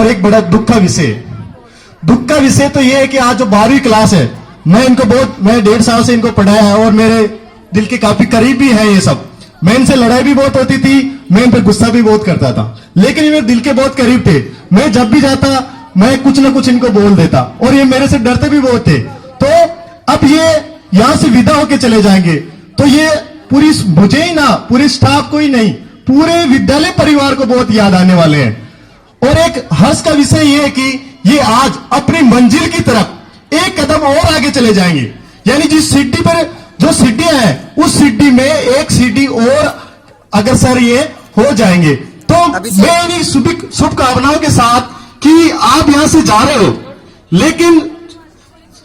और एक बड़ा दुख का विषय। दुख का विषय तो यह है कि आज जो 12वीं क्लास है, मैं 1.5 साल से इनको पढ़ाया है और मेरे दिल के काफी करीब भी है ये सब। मैं इनसे लड़ाई भी बहुत होती थी, मैं इन पर गुस्सा भी बहुत करता था, लेकिन ये मेरे दिल के बहुत करीब थे। मैं जब भी जाता मैं कुछ ना कुछ इनको बोल देता और ये मेरे से डरते भी बहुत थे। तो अब ये यहां से विदा होके चले जाएंगे तो ये पूरी मुझे ही ना, पूरे स्टाफ को ही नहीं, पूरे विद्यालय परिवार को बहुत याद आने वाले हैं। और एक हर्ष का विषय ये है कि ये आज अपनी मंजिल की तरफ एक कदम और आगे चले जाएंगे। यानी जिस सीढ़ी पर जो सीढ़ियां हैं उस सीढ़ी में एक सीढ़ी और अग्रसर ये हो जाएंगे। तो मैं इन्हीं शुभकामनाओं के साथ कि आप यहां से जा रहे हो, लेकिन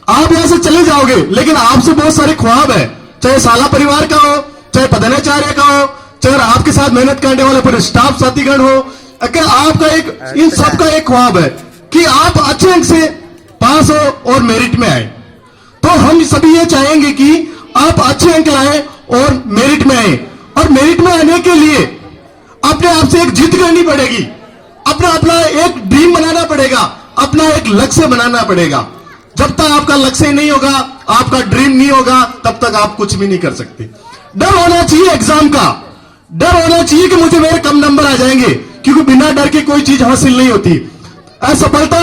आप यहां से चले जाओगे, लेकिन आपसे बहुत सारे ख्वाब है, चाहे साला परिवार का हो, चाहे प्रधानाचार्य का हो, चाहे आपके साथ मेहनत करने वाले पूरे स्टाफ साथीगण हो। अगर आपका एक इन सबका एक ख्वाब है कि आप अच्छे अंक से पास हो और मेरिट में आए। तो हम सभी ये चाहेंगे कि आप अच्छे अंक लाएं और मेरिट में आए। और मेरिट में आने के लिए अपने आप से एक जिद करनी पड़ेगी, अपना एक ड्रीम बनाना पड़ेगा, अपना एक लक्ष्य बनाना पड़ेगा। जब तक आपका लक्ष्य नहीं होगा, आपका ड्रीम नहीं होगा, तब तक आप कुछ भी नहीं कर सकते। डर होना चाहिए एग्जाम का, डर होना चाहिए कि मुझे मेरे कम नंबर आ जाएंगे, क्योंकि बिना डर के कोई चीज हासिल नहीं होती। असफलता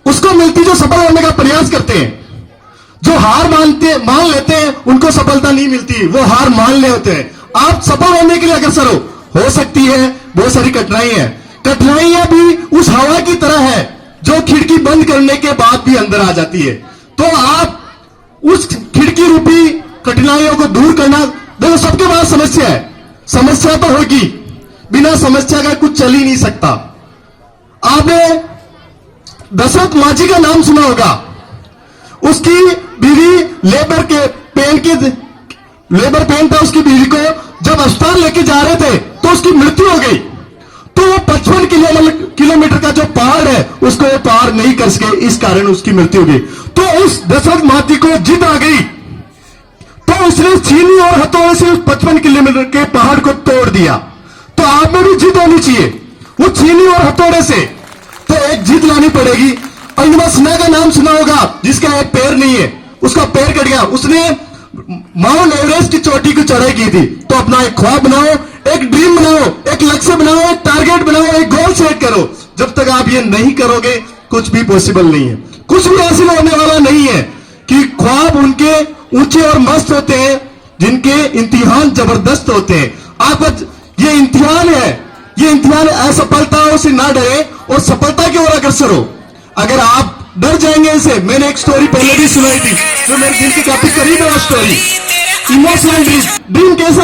उसको मिलती जो सफल होने का प्रयास करते हैं। जो हार मान लेते हैं उनको सफलता नहीं मिलती, वो हार मान ले होते हैं। आप सफल होने के लिए अग्रसर हो सकती है बहुत सारी कठिनाइयां भी उस हवा की तरह है जो खिड़की बंद करने के बाद भी अंदर आ जाती है। तो आप उस खिड़की रूपी कठिनाइयों को दूर करना, देखो सबके पास समस्या है, समस्या तो होगी, बिना समस्या का कुछ चल ही नहीं सकता। आपने दशरथ माझी का नाम सुना होगा, उसकी बीवी लेबर पेन था उसकी बीवी को, जब अस्पताल लेके जा रहे थे तो उसकी मृत्यु हो गई। तो वो 55 किलोमीटर का जो पहाड़ है उसको वो पार नहीं कर सके, इस कारण उसकी मृत्यु हो गई। तो उस दशरथ माझी को जिद आ गई, तो उसने छीनी और हथौड़े से उस 55 किलोमीटर के पहाड़ को तोड़ दिया। तो आप में भी जिद होनी चाहिए, वो छीनी और हथौड़े से तो एक जिद लानी पड़ेगी। अंजुमा सिन्हा का नाम सुना होगा, जिसका एक पैर नहीं है, उसका पैर कट गया, उसने माउंट एवरेस्ट की चोटी की चढ़ाई की थी। तो अपना एक ख्वाब बनाओ, एक ड्रीम बनाओ, एक लक्ष्य बनाओ, एक टारगेट बनाओ, एक गोल सेट करो। जब तक आप ये नहीं करोगे कुछ भी पॉसिबल नहीं है, कुछ भी हासिल होने वाला नहीं है। कि ख्वाब उनके ऊंचे और मस्त होते हैं जिनके इम्तिहान जबरदस्त होते हैं। आपका ये इम्तिहान है, ये इम्तिहान असफलताओं से ना डरे और सफलता की ओर अग्रसर हो। अगर आप डर जाएंगे इसे, मैंने एक स्टोरी पहले भी सुनाई थी जो मेरे दिल के काफी करीब है, वो स्टोरी इमोशनल ड्रीम कैसा